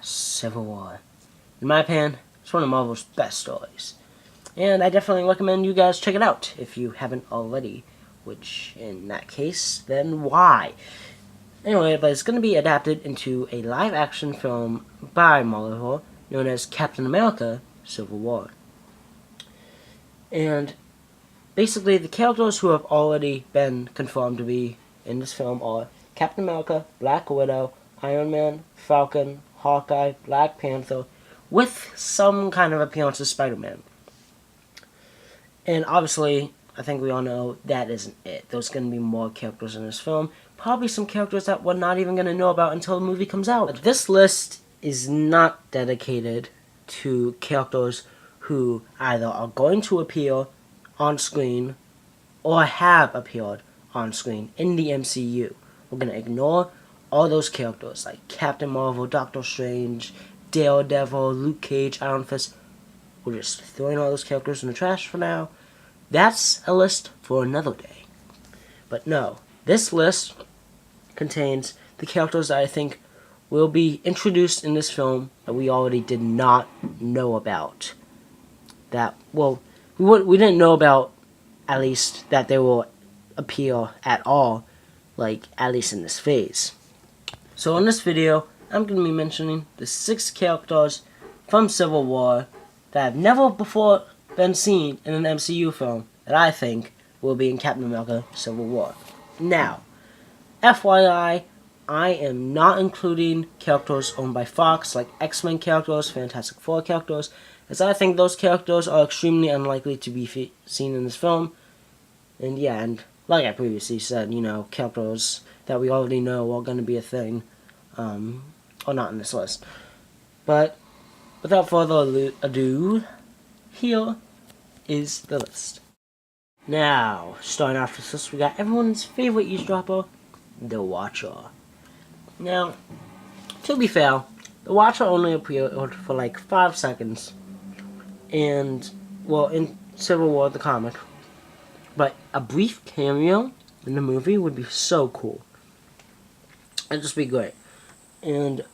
Civil War. In my opinion, it's one of Marvel's best stories. And I definitely recommend you guys check it out if you haven't already. Which, in that case, then why? Anyway, but it's going to be adapted into a live-action film by Marvel known as Captain America Civil War. And basically, the characters who have already been confirmed to be in this film are Captain America, Black Widow, Iron Man, Falcon, Hawkeye, Black Panther, with some kind of appearance of Spider-Man. And obviously, I think we all know that isn't it. There's going to be more characters in this film. Probably some characters that we're not even going to know about until the movie comes out. But this list is not dedicated to characters who either are going to appear on screen or have appeared on screen in the MCU. We're going to ignore all those characters like Captain Marvel, Doctor Strange, Daredevil, Luke Cage, Iron Fist. We're just throwing all those characters in the trash for now. That's a list for another day. But no, this list contains the characters that I think will be introduced in this film that we already did not know about. That, well, we didn't know about, at least, that they will appear at all, like, at least in this phase. So in this video, I'm going to be mentioning the 6 characters from Civil War that have never before been seen in an MCU film that I think will be in Captain America Civil War. Now, FYI, I am not including characters owned by Fox, like X-Men characters, Fantastic Four characters, as I think those characters are extremely unlikely to be seen in this film. And yeah, and like I previously said, you know, characters that we already know are going to be a thing, are not in this list. But without further ado, here is the list. Now, starting off this list, we got everyone's favorite eavesdropper, the Watcher. Now, to be fair, the Watcher only appeared for like 5 seconds, and, well, in Civil War, the comic. But a brief cameo in the movie would be so cool. It'd just be great. And,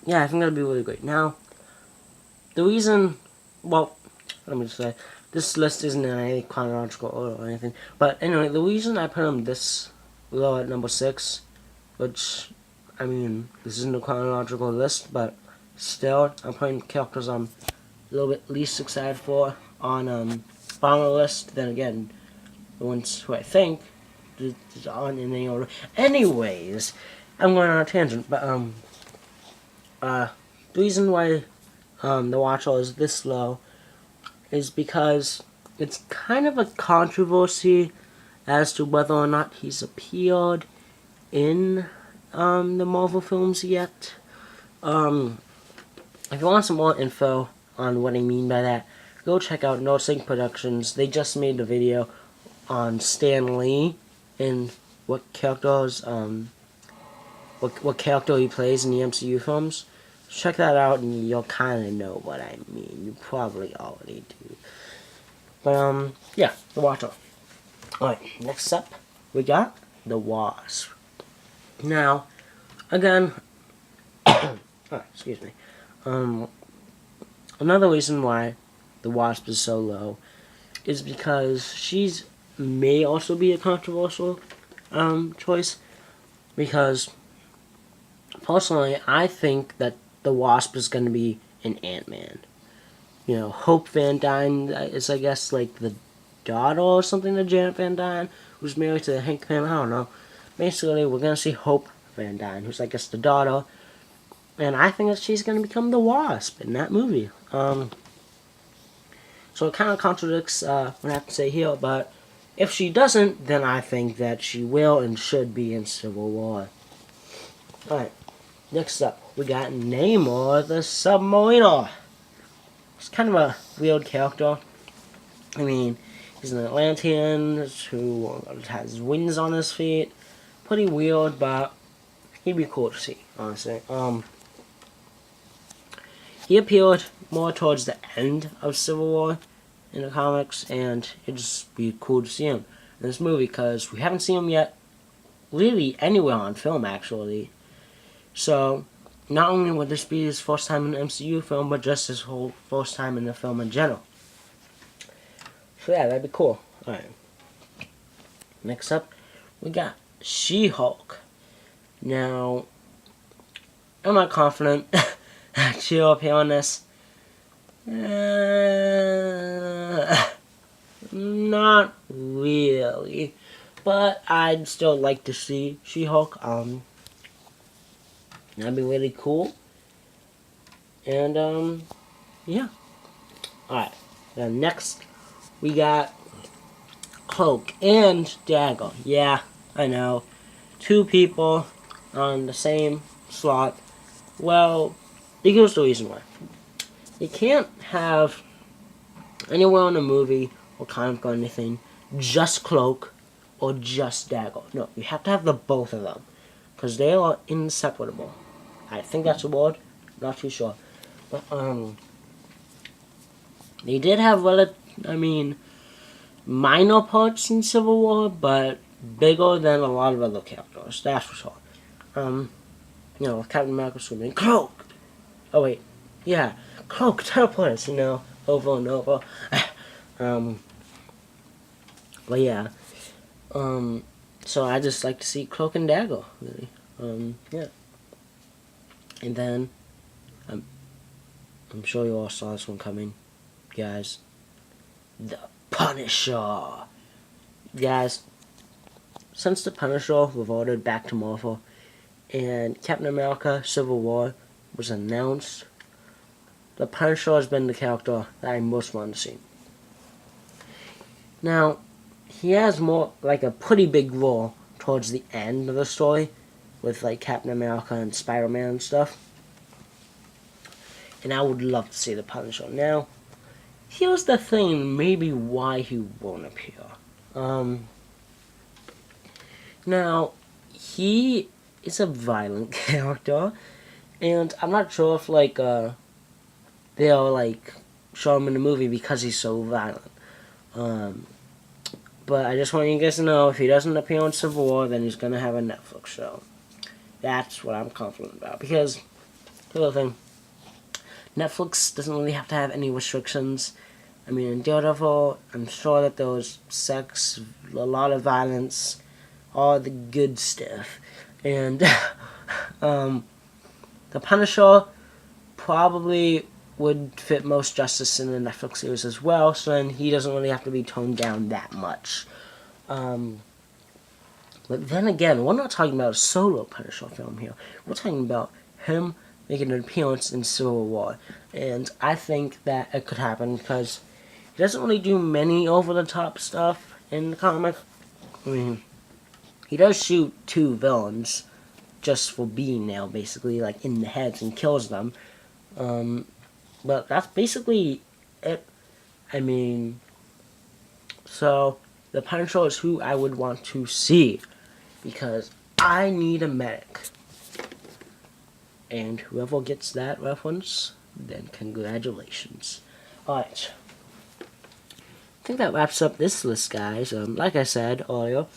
yeah, I think that'd be really great. Now, the reason, well, let me just say, this list isn't in any chronological order or anything. But anyway, the reason I put him this low at number 6, which, I mean, this isn't a chronological list, but still, I'm putting characters I'm a little bit least excited for on bottom of the list. Then again, the ones who I think aren't in any order. Anyways, I'm going on a tangent, but the reason why the Watcher is this low is because it's kind of a controversy as to whether or not he's appeared in the Marvel films yet. If you want some more info on what I mean by that, go check out No Sync Productions. They just made a video on Stan Lee and what characters, what character he plays in the MCU films. Check that out and you'll kind of know what I mean. You probably already do. But, yeah, the Watcher. Alright, next up, we got the Wasp. Now, again, excuse me. Another reason why the Wasp is so low is because she's may also be a controversial choice, because personally I think that the Wasp is going to be an Ant-Man. You know, Hope Van Dyne is, I guess, like the daughter or something to Janet Van Dyne, who's married to Hank Pym. I don't know. Basically, we're going to see Hope Van Dyne, who's, I guess, the daughter. And I think that she's going to become the Wasp in that movie. So it kind of contradicts what I have to say here, but if she doesn't, then I think that she will and should be in Civil War. Alright, next up, we got Namor the Submariner. He's kind of a weird character. I mean, he's an Atlantean who has wings on his feet. Pretty weird, but he'd be cool to see, honestly. He appeared more towards the end of Civil War in the comics, and it'd just be cool to see him. in this movie, because we haven't seen him yet really anywhere on film, actually. So, not only would this be his first time in an MCU film, but just his whole first time in the film in general. So yeah, that'd be cool. Alright. Next up, we got She-Hulk. Now, am I confident that she'll appear on this? Not really. But I'd still like to see She-Hulk. That'd be really cool. And, yeah. Alright. Then next, we got Cloak and Dagger. Yeah, I know. 2 people on the same slot. Well, here's the reason why. You can't have anywhere in a movie or comic or anything just Cloak or just Dagger. No, you have to have the both of them, because they are inseparable. I think that's a word. Not too sure. But, they did have, minor parts in Civil War, but bigger than a lot of other characters. That's for sure. With Captain America swimming, Cloak! Oh, wait. Yeah. Cloak teleports, over and over. But yeah. So I just like to see Cloak and Dagger, really. Yeah. And then, I'm sure you all saw this one coming, guys. The Punisher. Guys, since the Punisher reverted back to Marvel and Captain America Civil War was announced, the Punisher has been the character that I most want to see. Now, he has more, a pretty big role towards the end of the story with, Captain America and Spider-Man and stuff. And I would love to see the Punisher. Now, here's the thing, maybe why he won't appear. Now, he is a violent character, and I'm not sure if, they'll, show him in the movie because he's so violent. But I just want you guys to know, if he doesn't appear in Civil War, then he's gonna have a Netflix show. That's what I'm confident about, because, here's the thing, Netflix doesn't really have to have any restrictions. In Daredevil, I'm sure that there was sex, a lot of violence, all the good stuff. And, the Punisher probably would fit most justice in the Netflix series as well, so then he doesn't really have to be toned down that much. But then again, we're not talking about a solo Punisher film here. We're talking about him making an appearance in Civil War. And I think that it could happen, because he doesn't really do many over-the-top stuff in the comic. He does shoot 2 villains just for being there, basically, in the heads, and kills them. But that's basically it. So the Punisher is who I would want to see, because I need a medic. And whoever gets that reference, then congratulations. Alright. I think that wraps up this list, guys. Like I said earlier,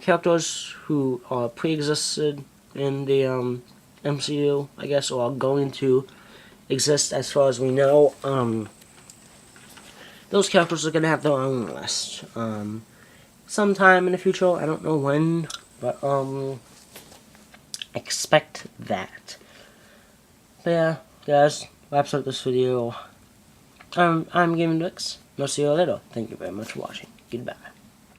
characters who are pre-existed in the MCU, I guess, or are going to exist as far as we know. Those characters are going to have their own list. Sometime in the future, I don't know when, but expect that. But yeah, guys, wraps up this video. I'm Gaming Dix, and I'll see you later. Thank you very much for watching. Goodbye.